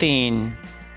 3،